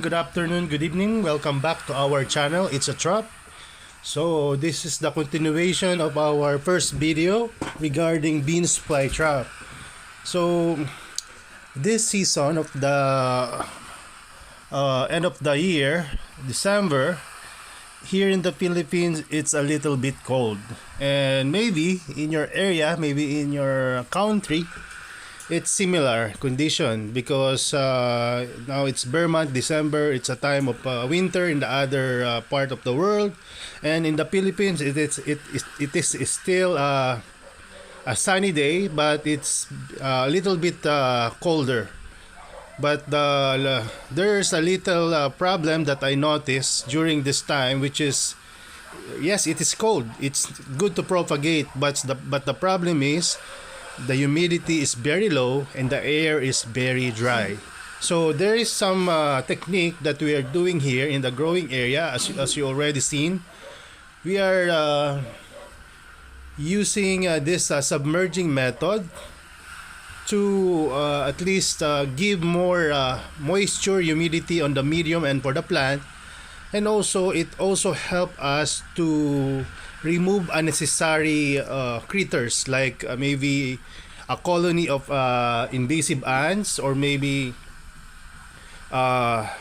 morning, good afternoon, good evening. Welcome back to our channel. It's a Trap. So this is the continuation of our first video regarding bean fly trap. So this season of the end of the year, December, here in the Philippines, it's a little bit cold. And maybe in your area, maybe in your country, it's similar condition because now it's bare month December. It's a time of winter in the other part of the world, and in the Philippines it is still a sunny day, but it's a little bit colder. But there's a little problem that I noticed during this time, which is yes, it is cold. It's good to propagate, but the problem is the humidity is very low and the air is very dry. So there is some technique that we are doing here in the growing area, as you already seen. We are using this submerging method to at least give more moisture, humidity on the medium and for the plant. And also it also help us to remove unnecessary critters like maybe a colony of invasive ants, or maybe let's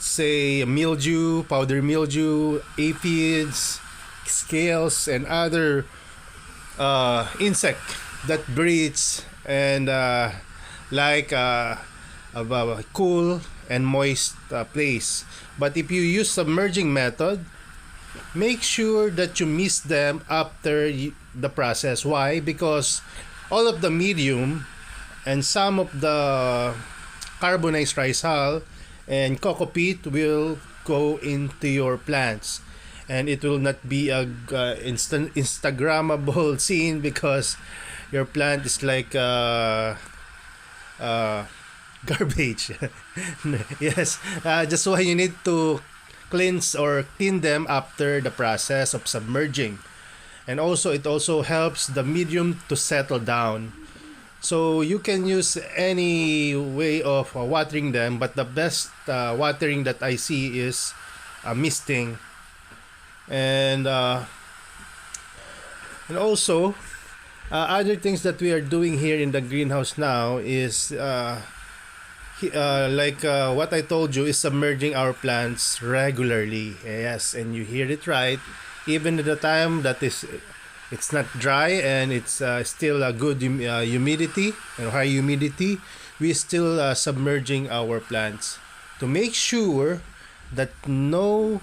say mildew, powder mildew, aphids, scales, and other insect that breeds and like a cool and moist place. But if you use submerging method, make sure that you mist them after the process. Why? Because all of the medium and some of the carbonized rice hull and coco peat will go into your plants, and it will not be a Instagrammable scene because your plant is like garbage. Yes, just why you need to cleanse or clean them after the process of submerging. And also it also helps the medium to settle down. So you can use any way of watering them, but the best watering that I see is misting. And also other things that we are doing here in the greenhouse now is like what I told you, is submerging our plants regularly. Yes, and you hear it right. Even at the time that it's not dry and it's still a good humidity and high humidity, we still submerging our plants to make sure that no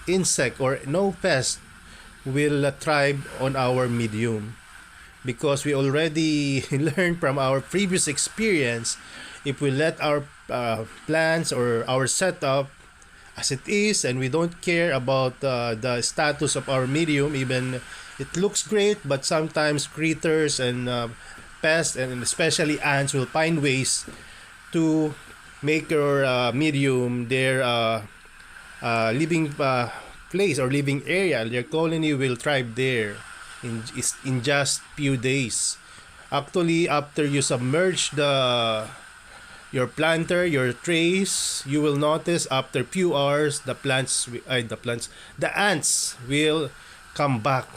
insect or no pest will thrive on our medium. Because we already learned from our previous experience, if we let our plants or our setup as it is and we don't care about the status of our medium, even it looks great, but sometimes critters and pests and especially ants will find ways to make your medium their living place or living area. Their colony will thrive there in just few days. Actually, after you submerge your planter, your trays, you will notice after few hours the ants will come back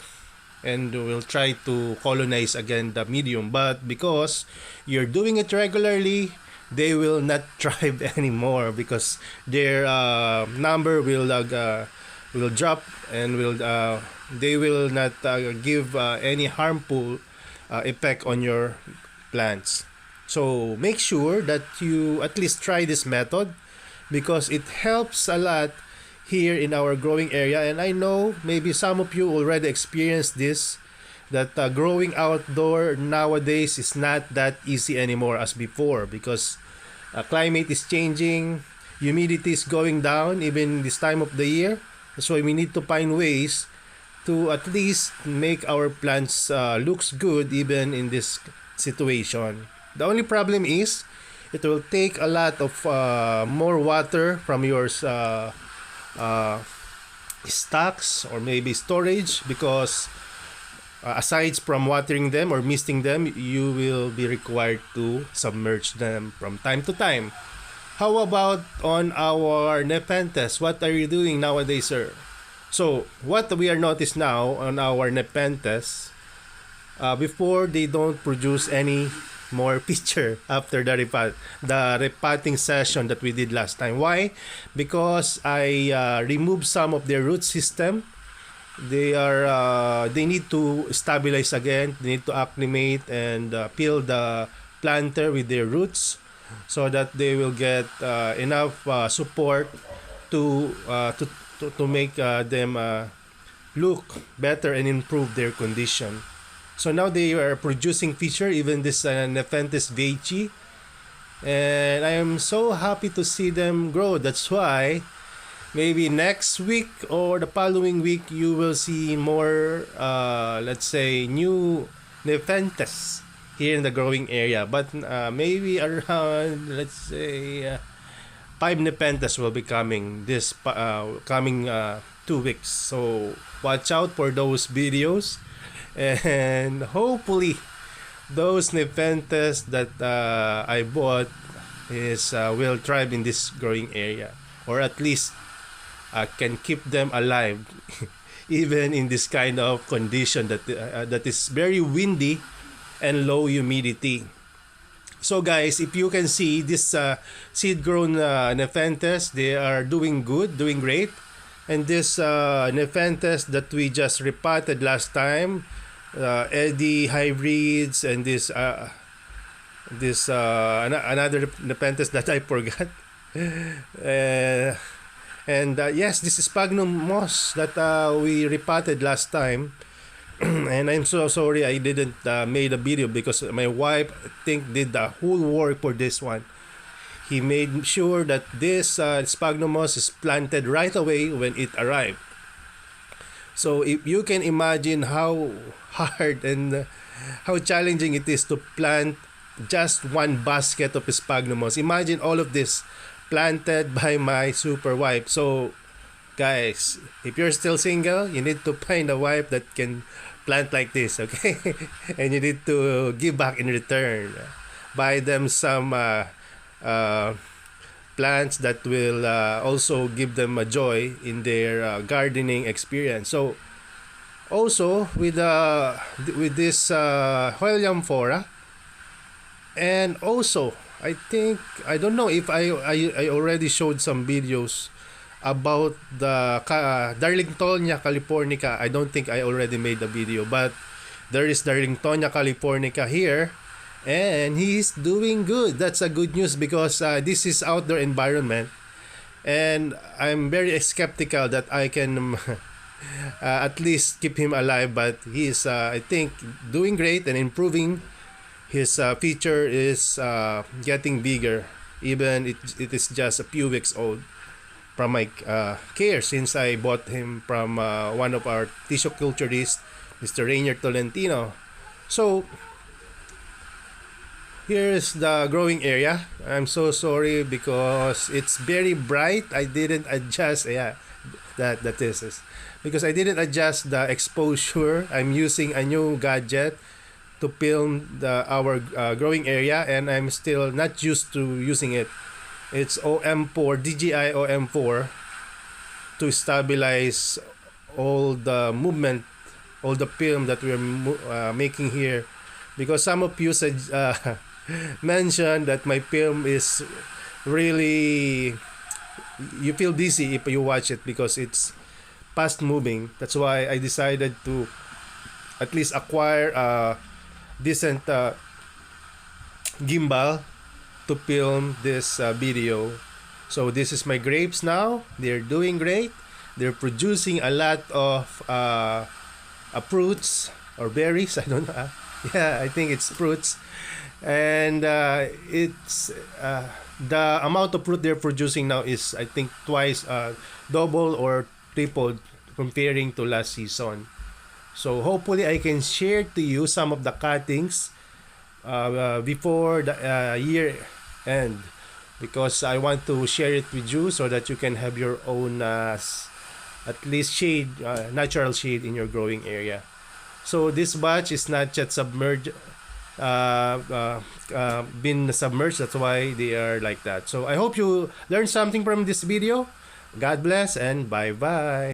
and will try to colonize again the medium. But because you're doing it regularly, they will not thrive anymore because their number will drop and they will not give any harmful effect on your plants. So make sure that you at least try this method because it helps a lot here in our growing area. And I know maybe some of you already experienced this, that growing outdoor nowadays is not that easy anymore as before because climate is changing, humidity is going down even this time of the year. So we need to find ways to at least make our plants looks good even in this situation. The only problem is it will take a lot of more water from your stocks or maybe storage because aside from watering them or misting them, you will be required to submerge them from time to time. How about on our Nepenthes? What are you doing nowadays, sir? So, what we are noticed now on our Nepenthes, before they don't produce any more picture after the repotting session that we did last time. Why? Because I removed some of their root system. They need to stabilize again. They need to acclimate and peel the planter with their roots so that they will get enough support to to make them look better and improve their condition. So now they are producing feature, even this Nepenthes veitchi, and I am so happy to see them grow. That's why maybe next week or the following week you will see more, let's say, new Nepenthes here in the growing area. But maybe around, let's say, 5 Nepenthes will be coming this coming 2 weeks. So watch out for those videos, and hopefully those Nepenthes that I bought is will thrive in this growing area, or at least can keep them alive even in this kind of condition that is very windy and low humidity. So guys, if you can see this seed-grown Nepenthes, they are doing good, doing great. And this Nepenthes that we just repotted last time, Eddie hybrids, and this another Nepenthes that I forgot. Yes, this is Pagnum Moss that we repotted last time. And I'm so sorry I didn't made a video because my wife did the whole work for this one. He made sure that this Sphagnum Moss is planted right away when it arrived. So if you can imagine how hard and how challenging it is to plant just one basket of Sphagnum Moss. Imagine all of this planted by my super wife. So guys, if you're still single, you need to find a wife that can plant like this, okay? And you need to give back in return. Buy them some plants that will also give them a joy in their gardening experience. So also with this Hueyamphora, and also I don't know if I already showed some videos about the Darlington Californica. I don't think I already made the video, but there is Darlington Californica here, and he's doing good. That's a good news because this is outdoor environment, and I'm very skeptical that I can at least keep him alive. But he's I think doing great and improving. His feature is getting bigger, even it is just a few weeks old from my care since I bought him from one of our tissue culturists, Mr. Rainier Tolentino. So here's the growing area. I'm so sorry because it's very bright. I didn't adjust. Yeah, that is because I didn't adjust the exposure. I'm using a new gadget to film our growing area, and I'm still not used to using it. It's OM4, DJI OM4, to stabilize all the movement, all the film that we're making here. Because some of you said, mentioned that my film is really, you feel dizzy if you watch it because it's fast moving. That's why I decided to at least acquire a decent gimbal to film this video. So this is my grapes now. They're doing great. They're producing a lot of fruits or berries. I don't know. Yeah, I think it's fruits. And it's the amount of fruit they're producing now is, I think, twice, double or triple comparing to last season. So hopefully I can share to you some of the cuttings before the year end, because I want to share it with you so that you can have your own at least shade, natural shade in your growing area. So this batch is not yet submerged been submerged. That's why they are like that. So I hope you learned something from this video. God bless and bye bye.